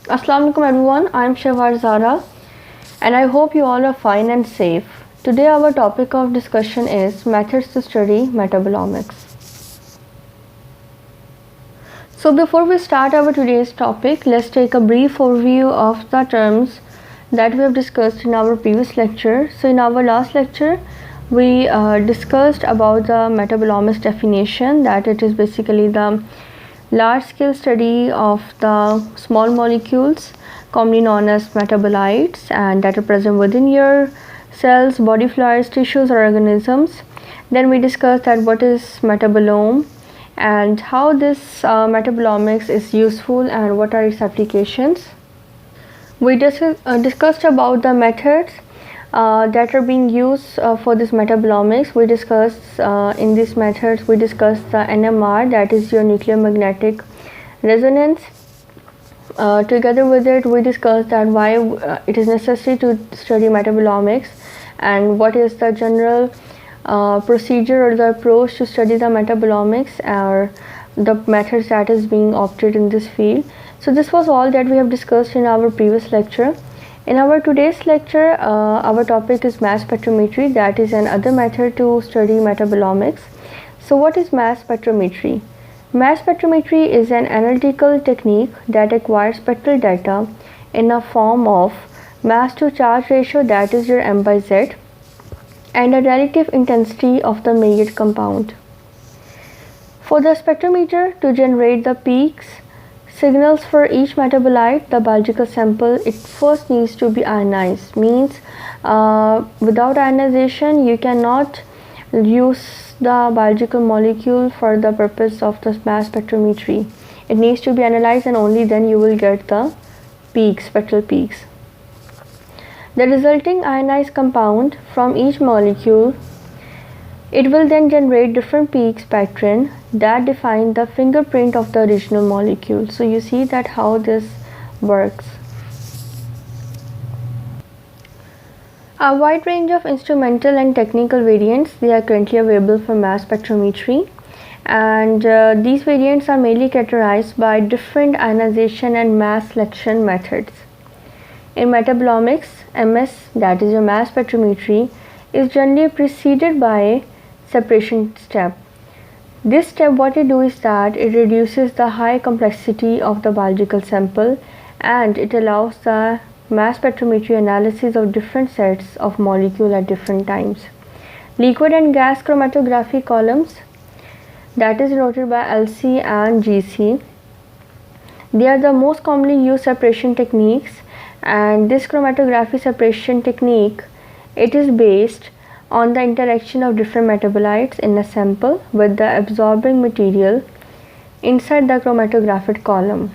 Assalamualaikum everyone, I am Shahwar Zara and I hope you all are fine and safe. Today our topic of discussion is methods to study metabolomics. So before we start our today's topic, let's take a brief overview of the terms that we have discussed in our previous lecture. So in our last lecture, we discussed about the metabolomics definition, that it is basically the large scale study of the small molecules commonly known as metabolites and that are present within your cells, body fluids, tissues or organisms. Then we discussed that what is metabolome and how this metabolomics is useful and what are its applications. We discussed about the methods that are being used for this metabolomics. We discussed in these methods, we discussed the NMR, that is your nuclear magnetic resonance. Together with it, we discussed that why it is necessary to study metabolomics and what is the general procedure or the approach to study the metabolomics or the methods that is being opted in this field. So this was all that we have discussed in our previous lecture. In our today's lecture, our topic is mass spectrometry, that is another method to study metabolomics. So what is mass spectrometry? Mass spectrometry is an analytical technique that acquires spectral data in a form of mass to charge ratio, that is your m by z, and a relative intensity of the measured compound. For the spectrometer to generate the peaks, signals for each metabolite, the biological sample, it first needs to be ionized. Means without ionization you cannot use the biological molecule for the purpose of the mass spectrometry. It needs to be analyzed and only then you will get the peaks, spectral peaks. The resulting ionized compound from each molecule, it will then generate different peaks pattern that define the fingerprint of the original molecule. So you see that how this works. A wide range of instrumental and technical variants, they are currently available for mass spectrometry, and these variants are mainly characterized by different ionization and mass selection methods. In metabolomics, MS, that is your mass spectrometry, is generally preceded by separation step. This step, what it do is that it reduces the high complexity of the biological sample and it allows the mass spectrometry analysis of different sets of molecule at different times. Liquid and gas chromatography columns, that is denoted by LC and GC, they are the most commonly used separation techniques, and this chromatography separation technique, it is based on the interaction of different metabolites in a sample with the absorbing material inside the chromatographed column.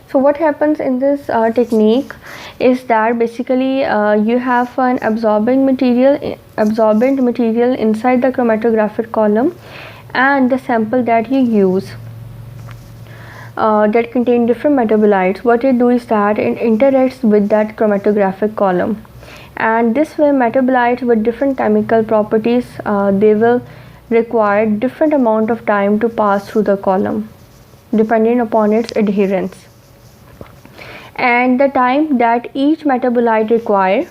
So what happens in this technique is that basically you have an absorbent material inside the chromatographed column, and the sample that you use that contain different metabolites, what it do is that it interacts with that chromatographic column, and this way metabolites with different chemical properties, they will require different amount of time to pass through the column depending upon its adherence, and the time that each metabolite require,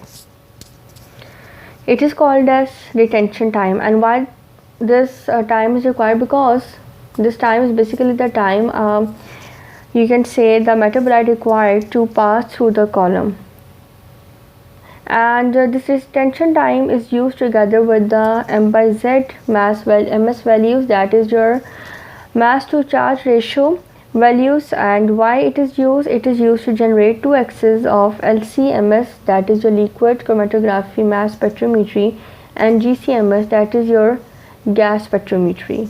it is called as retention time. And why this time is required? Because this time is basically the time you can say the metabolite required to pass through the column, and this retention time is used together with the m by z ms values, that is your mass to charge ratio values. And why it is used? It is used to generate two axes of LC-MS, that is your liquid chromatography mass spectrometry, and GC-MS, that is your gas spectrometry.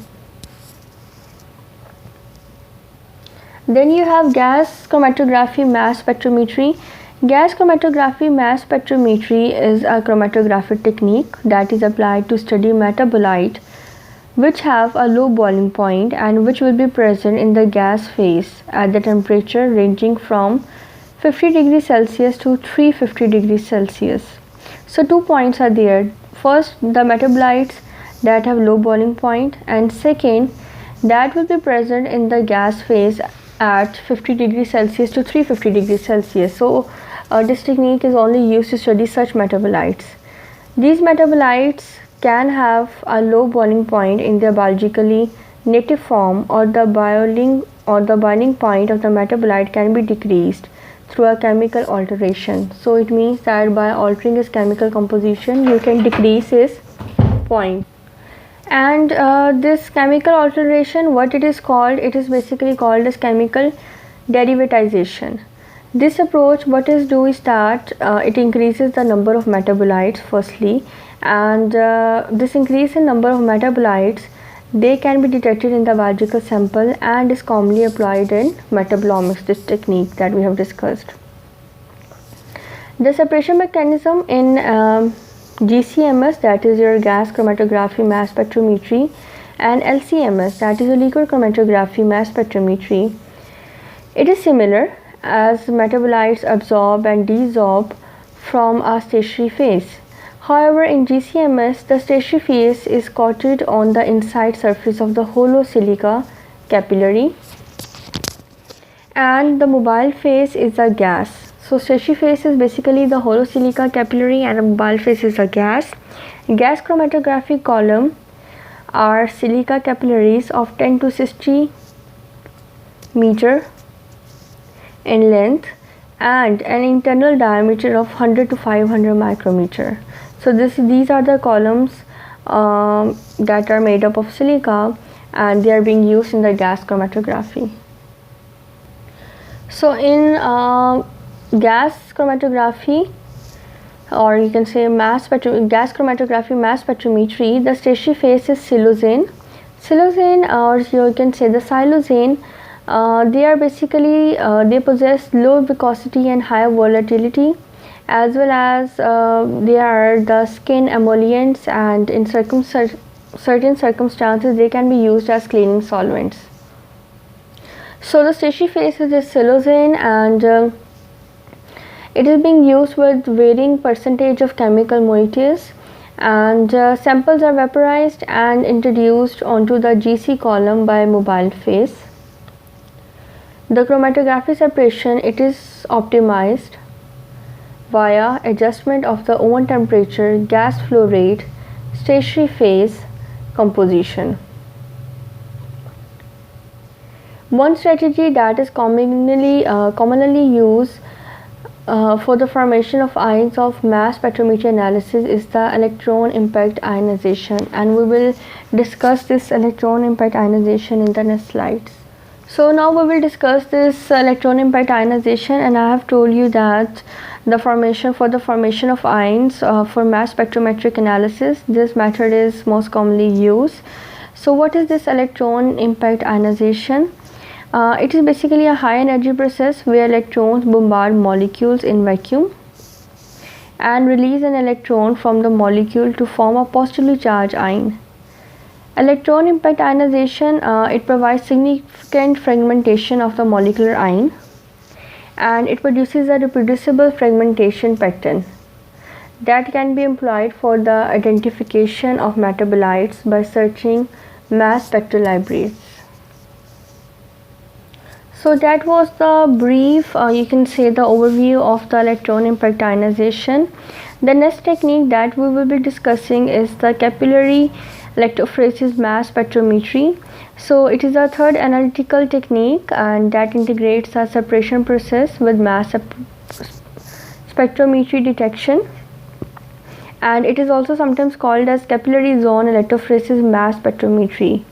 Then you have gas chromatography mass spectrometry. Gas chromatography mass spectrometry is a chromatographic technique that is applied to study metabolite which have a low boiling point and which will be present in the gas phase at the temperature ranging from 50 degrees Celsius to 350 degrees Celsius. So 2 points are there. First, the metabolites that have low boiling point, and second, that will be present in the gas phase at 50 degrees Celsius to 350 degrees Celsius. So this technique is only used to study such metabolites. These metabolites can have a low boiling point in their biologically native form, or the boiling point of the metabolite can be decreased through a chemical alteration. So it means that by altering its chemical composition, you can decrease its point. And this chemical alteration, what it is called, it is basically called as chemical derivatization. This approach, what it do is that it increases the number of metabolites firstly, and this increase in number of metabolites, they can be detected in the biological sample and is commonly applied in metabolomics, this technique that we have discussed. The separation mechanism in GCMS, that is your gas chromatography mass spectrometry, and LCMS, that is a liquid chromatography mass spectrometry, it is similar, as metabolites absorb and desorb from a stationary phase. However, in GCMS, the stationary phase is coated on the inside surface of the hollow silica capillary, and the mobile phase is a gas. So stationary phase is basically the hollow silica capillary, and the mobile phase is a gas. Gas chromatographic column are silica capillaries of 10 to 60 meter in length and an internal diameter of 100 to 500 micrometer. So these are the columns that are made up of silica, and they are being used in the gas chromatography. So in gas chromatography, or you can say gas chromatography mass spectrometry, the stationary phase is siloxane, or you can say the siloxane. They are basically they possess low viscosity and high volatility, as well as they are the skin emollients, and in certain circumstances they can be used as cleaning solvents. So the stationary phase is siloxane, and it is being used with varying percentage of chemical moieties, and samples are vaporized and introduced onto the GC column by mobile phase. The chromatography separation, it is optimized via adjustment of the oven temperature, gas flow rate, stationary phase, composition. One strategy that is commonly used for the formation of ions of mass spectrometry analysis is the electron impact ionization, and we will discuss this electron impact ionization in the next slides. So now we will discuss this electron impact ionization, and I have told you that the formation of ions for mass spectrometric analysis, this method is most commonly used. So what is this electron impact ionization? It is basically a high energy process where electrons bombard molecules in vacuum and release an electron from the molecule to form a positively charged ion. Electron impact ionization, it provides significant fragmentation of the molecular ion, and it produces a reproducible fragmentation pattern that can be employed for the identification of metabolites by searching mass spectral libraries. So that was the brief, you can say the overview of the electron impact ionization. The next technique that we will be discussing is the capillary electrophoresis mass spectrometry. So it is a third analytical technique, and that integrates a separation process with mass spectrometry detection, and it is also sometimes called as capillary zone electrophoresis mass spectrometry,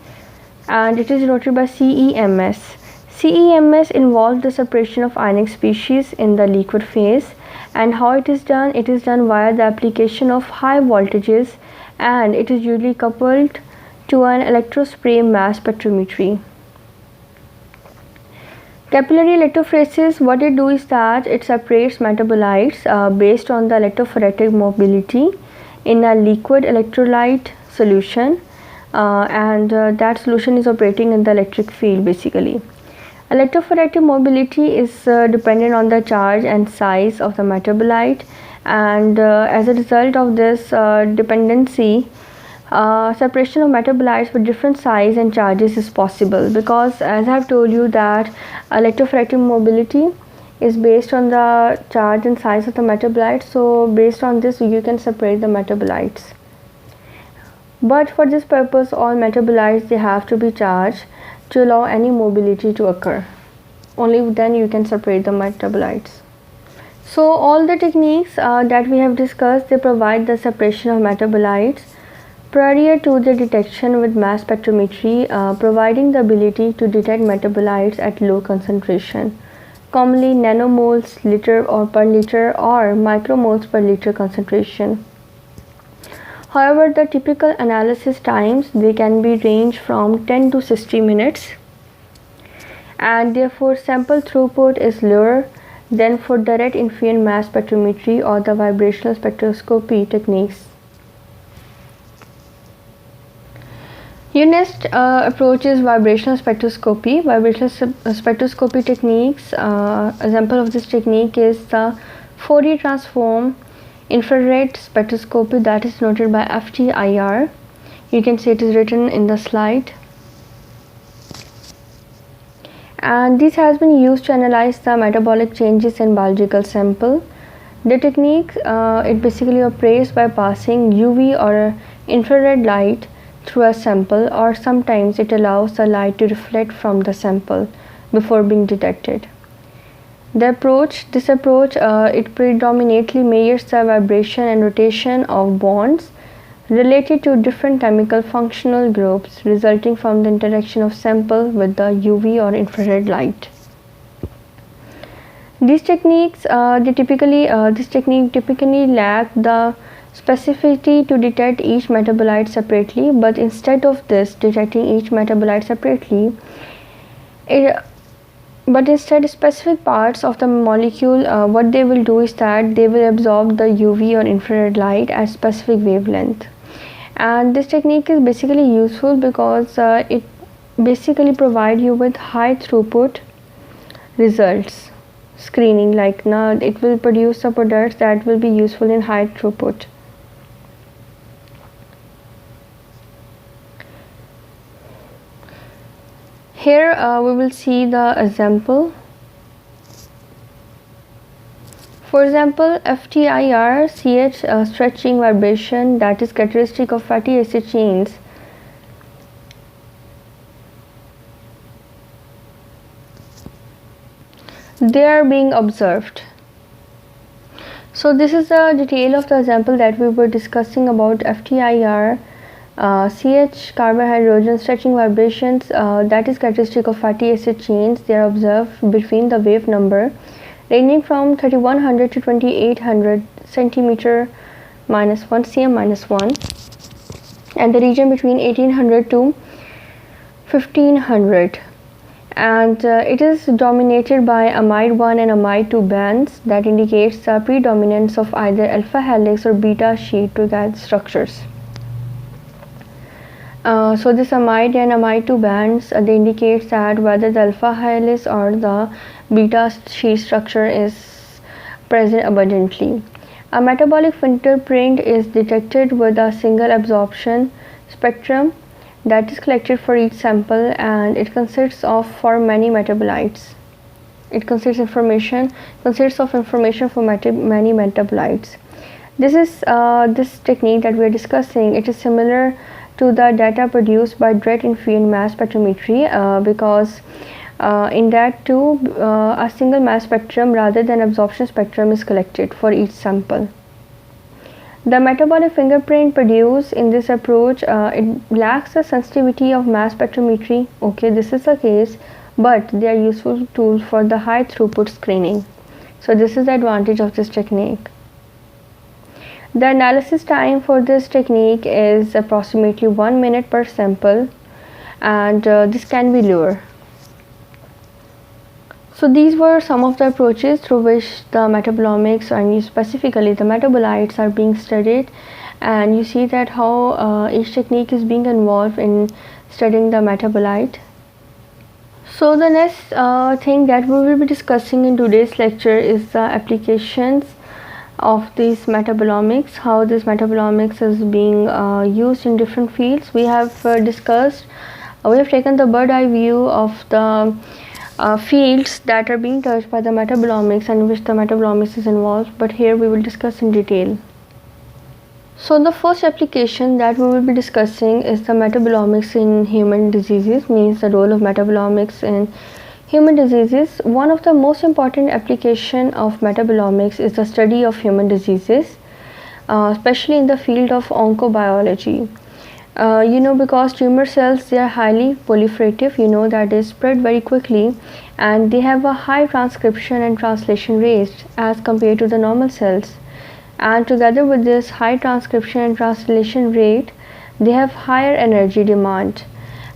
and it is denoted by CEMS. CEMS involves the separation of ionic species in the liquid phase, and how it is done? It is done via the application of high voltages, and it is usually coupled to an electrospray mass spectrometry. Capillary electrophoresis, what it do is that it separates metabolites based on the electrophoretic mobility in a liquid electrolyte solution, and that solution is operating in the electric field basically. Electrophoretic mobility is dependent on the charge and size of the metabolite, and as a result of this dependency, separation of metabolites with different size and charges is possible, because as I have told you that electrophoretic mobility is based on the charge and size of the metabolites. So based on this you can separate the metabolites, but for this purpose all metabolites they have to be charged to allow any mobility to occur. Only then you can separate the metabolites. So all the techniques that we have discussed, they provide the separation of metabolites prior to the detection with mass spectrometry, providing the ability to detect metabolites at low concentration, commonly nanomoles liter or per liter or micromoles per liter concentration. However, the typical analysis times, they can be range from 10 to 60 minutes, and therefore sample throughput is lower than for direct infrared mass spectrometry or the vibrational spectroscopy techniques. Your next approach is vibrational spectroscopy. Vibrational spectroscopy techniques, example of this technique is the Fourier transform infrared spectroscopy, that is noted by FTIR. You can see it is written in the slide. And this has been used to analyze the metabolic changes in biological sample. The technique, it basically operates by passing UV or infrared light through a sample, or sometimes it allows the light to reflect from the sample before being detected. This approach, it predominantly measures the vibration and rotation of bonds related to different chemical functional groups resulting from the interaction of sample with the UV or infrared light. These techniques, this technique typically lack the specificity to detect each metabolite separately, but instead of this detecting each metabolite separately, instead specific parts of the molecule, what they will do is that they will absorb the UV or infrared light at specific wavelength. And this technique is basically useful because it basically provide you with high throughput results screening. Like now it will produce the products that will be useful in high throughput. Here we will see the example. For example, FTIR CH stretching vibration, that is characteristic of fatty acid chains. They are being observed. So this is the detail of the example that we were discussing about FTIR CH carbon hydrogen stretching vibrations, that is characteristic of fatty acid chains. They are observed between the wave number ranging from 3100 to 2800 centimeter minus 1 cm minus 1, and the region between 1800 to 1500, and it is dominated by amide 1 and amide 2 bands that indicates the predominance of either alpha helix or beta sheet to guide structures. So this amide and amide 2 bands, they indicate that whether the alpha helix or the beta sheet structure is present abundantly. A metabolic fingerprint is detected with a single absorption spectrum that is collected for each sample, and it consists of for many metabolites. It consists of information for many metabolites. This is this technique that we are discussing. It is similar to the data produced by direct infrared mass spectrometry, because in that too a single mass spectrum rather than absorption spectrum is collected for each sample. The metabolic fingerprint produced in this approach, it lacks the sensitivity of mass spectrometry. Okay, this is the case, but they are useful tools for the high throughput screening. So this is the advantage of this technique. The analysis time for this technique is approximately 1 minute per sample, and this can be lower. So these were some of the approaches through which the metabolomics, and specifically the metabolites, are being studied, and you see that how each technique is being involved in studying the metabolite. So the next thing that we will be discussing in today's lecture is the applications of this metabolomics, how this metabolomics is being used in different fields. We have discussed, we have taken the bird eye view of the fields that are being touched by the metabolomics and in which the metabolomics is involved, but here we will discuss in detail. So the first application that we will be discussing is the metabolomics in human diseases, means the role of metabolomics in human diseases. One of the most important application of metabolomics is the study of human diseases, especially in the field of oncobiology. Because tumor cells, they are highly proliferative, that they spread very quickly, and they have a high transcription and translation rates as compared to the normal cells. And together with this high transcription and translation rate, they have higher energy demand,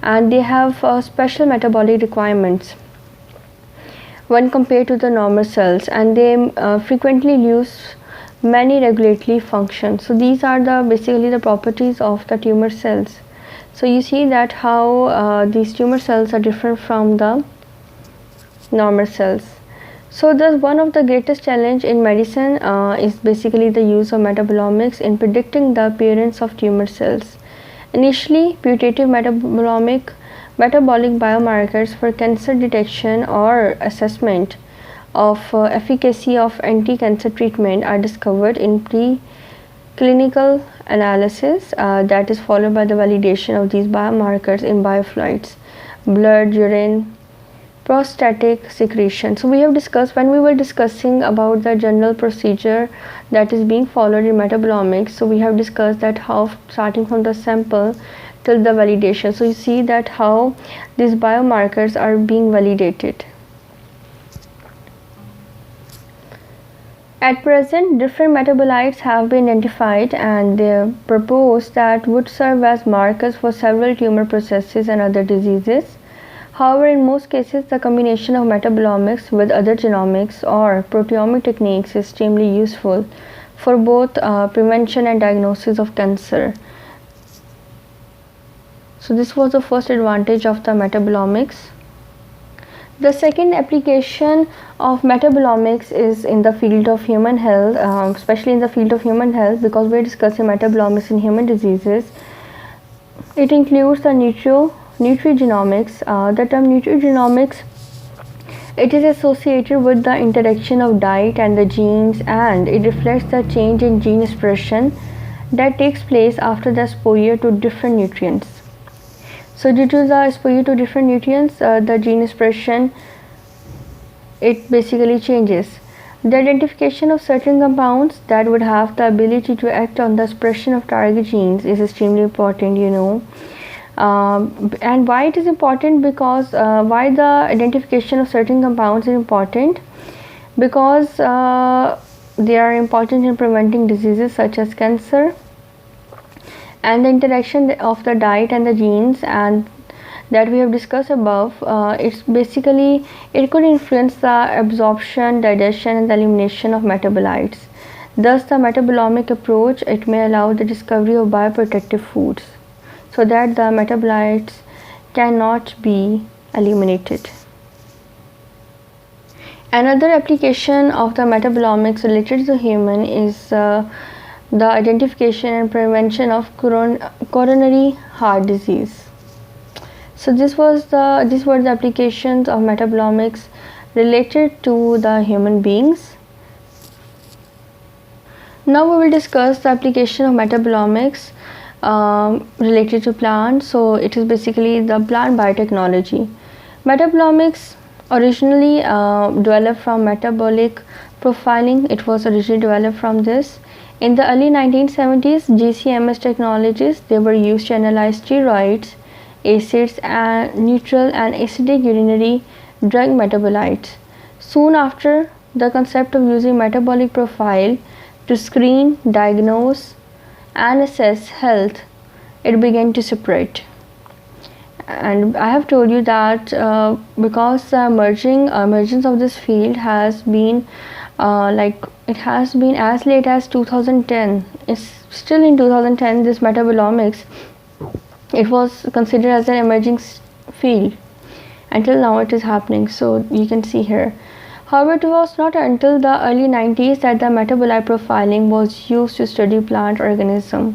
and they have special metabolic requirements when compared to the normal cells, and they frequently lose many regulatory functions. So these are basically the properties of the tumor cells. So you see that how these tumor cells are different from the normal cells. So thus one of the greatest challenge in medicine is basically the use of metabolomics in predicting the appearance of tumor cells. Initially, putative metabolic biomarkers for cancer detection or assessment of efficacy of anti-cancer treatment are discovered in preclinical analysis that is followed by the validation of these biomarkers in biofluids, blood, urine, prostatic secretion. So we have discussed, when we were discussing about the general procedure that is being followed in metabolomics, so we have discussed that how starting from the sample till the validation. So you see that how these biomarkers are being validated. At present, different metabolites have been identified and they proposed that would serve as markers for several tumor processes and other diseases. However, in most cases, the combination of metabolomics with other genomics or proteomic techniques is extremely useful for both prevention and diagnosis of cancer. So this was the first advantage of the metabolomics. The second application of metabolomics is in the field of human health, especially in the field of human health, because we are discussing metabolomics in human diseases. It includes the nutrigenomics. The term nutrigenomics, it is associated with the interaction of diet and the genes, and it reflects the change in gene expression that takes place after the exposure to different nutrients. So due to the exposure to different nutrients, the gene expression, it basically changes. The identification of certain compounds that would have the ability to act on the expression of target genes is extremely important, and why it is important, because why the identification of certain compounds is important, because they are important in preventing diseases such as cancer, and the interaction of the diet and the genes and that we have discussed above, it's basically, it could influence the absorption, digestion and the elimination of metabolites. Thus the metabolomic approach, it may allow the discovery of bioprotective foods so that the metabolites cannot be eliminated. Another application of the metabolomics related to human is the identification and prevention of coronary heart disease. So these were the applications of metabolomics related to the human beings. Now we will discuss the application of metabolomics related to plants. So it is basically the plant biotechnology. Metabolomics originally developed from metabolic profiling. It was originally developed from this. In the early 1970s, GCMS technologies, they were used to analyze steroids, acids and neutral and acidic urinary drug metabolites. Soon after, the concept of using metabolic profile to screen, diagnose and assess health, it began to separate. And I have told you that because the emergence of this field has been it has been as late as 2010. It's still in 2010, this metabolomics, it was considered as an emerging field. Until now it is happening, so you can see here. However, it was not until the early 90s that the metabolite profiling was used to study plant organisms.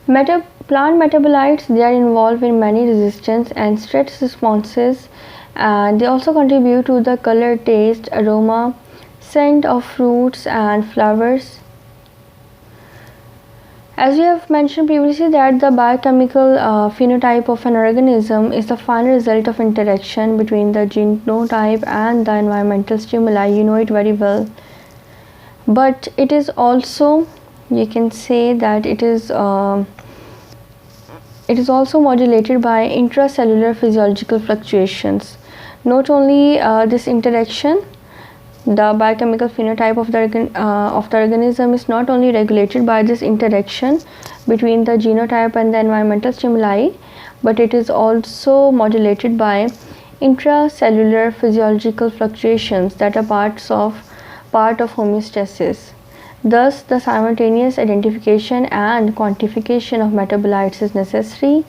Plant metabolites, they are involved in many resistance and stress responses, and they also contribute to the color, taste, aroma, scent of fruits and flowers. As we have mentioned previously, that the biochemical phenotype of an organism is the final result of interaction between the genotype and the environmental stimuli. You know it very well. But it is also, you can say that it is also modulated by intracellular physiological fluctuations. Not only this interaction, the biochemical phenotype of the organism is not only regulated by this interaction between the genotype and the environmental stimuli, but it is also modulated by intracellular physiological fluctuations that are part of homeostasis. Thus, the simultaneous identification and quantification of metabolites is necessary.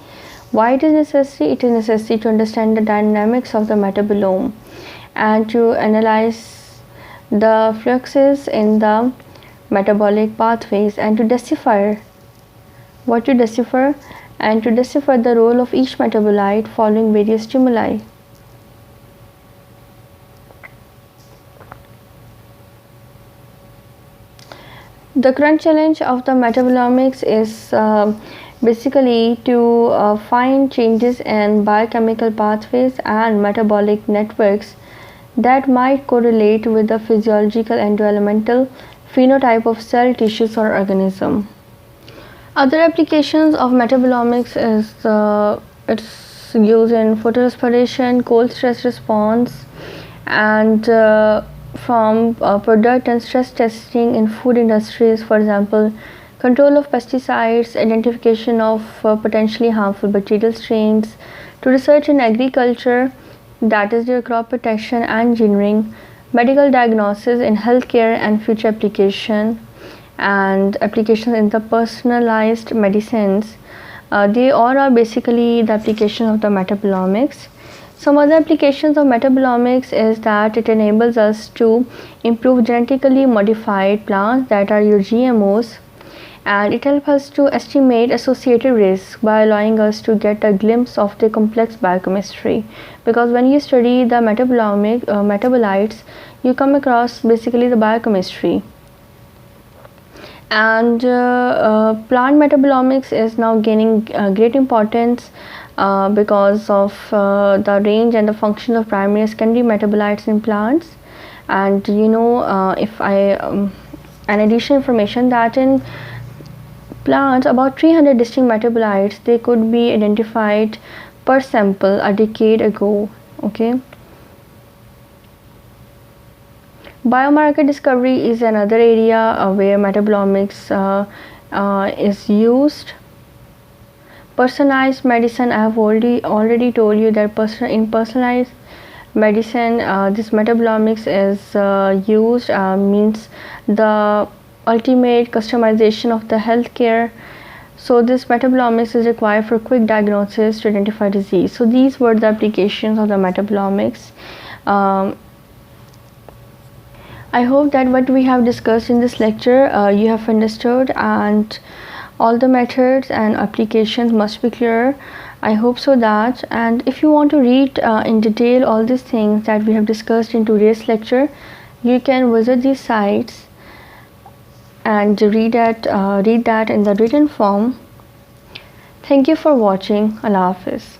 Why it is necessary? It is necessary to understand the dynamics of the metabolome and to analyze the fluxes in the metabolic pathways and to decipher the role of each metabolite following various stimuli. The current challenge of the metabolomics is basically to find changes in biochemical pathways and metabolic networks that might correlate with the physiological and developmental phenotype of cell, tissues, or organism. Other applications of metabolomics is its use in photorespiration, cold stress response, and from product and stress testing in food industries, for example, control of pesticides, identification of potentially harmful bacterial strains, to research in agriculture, that is their crop protection and engineering, medical diagnosis in healthcare and future application, and applications in the personalized medicines. They all are basically the application of the metabolomics. Some other applications of metabolomics is that it enables us to improve genetically modified plants, that are your GMOs, and it helps us to estimate associated risks by allowing us to get a glimpse of the complex biochemistry. Because when you study the metabolites, you come across basically the biochemistry. And plant metabolomics is now gaining great importance because of the range and the function of primary and secondary metabolites in plants. And if I an additional information that in plants, about 300 distinct metabolites they could be identified per sample a decade ago. Okay. Biomarker discovery is another area where metabolomics is used. Personalized medicine, I have already told you that in personalized medicine, this metabolomics is used, means the ultimate customization of the healthcare. So this metabolomics is required for quick diagnosis to identify disease. So these were the applications of the metabolomics. I hope that what we have discussed in this lecture you have understood, and all the methods and applications must be clear. I hope so that, and if you want to read in detail all these things that we have discussed in today's lecture, you can visit these sites and read that in the written form. Thank you for watching. Allah Hafiz.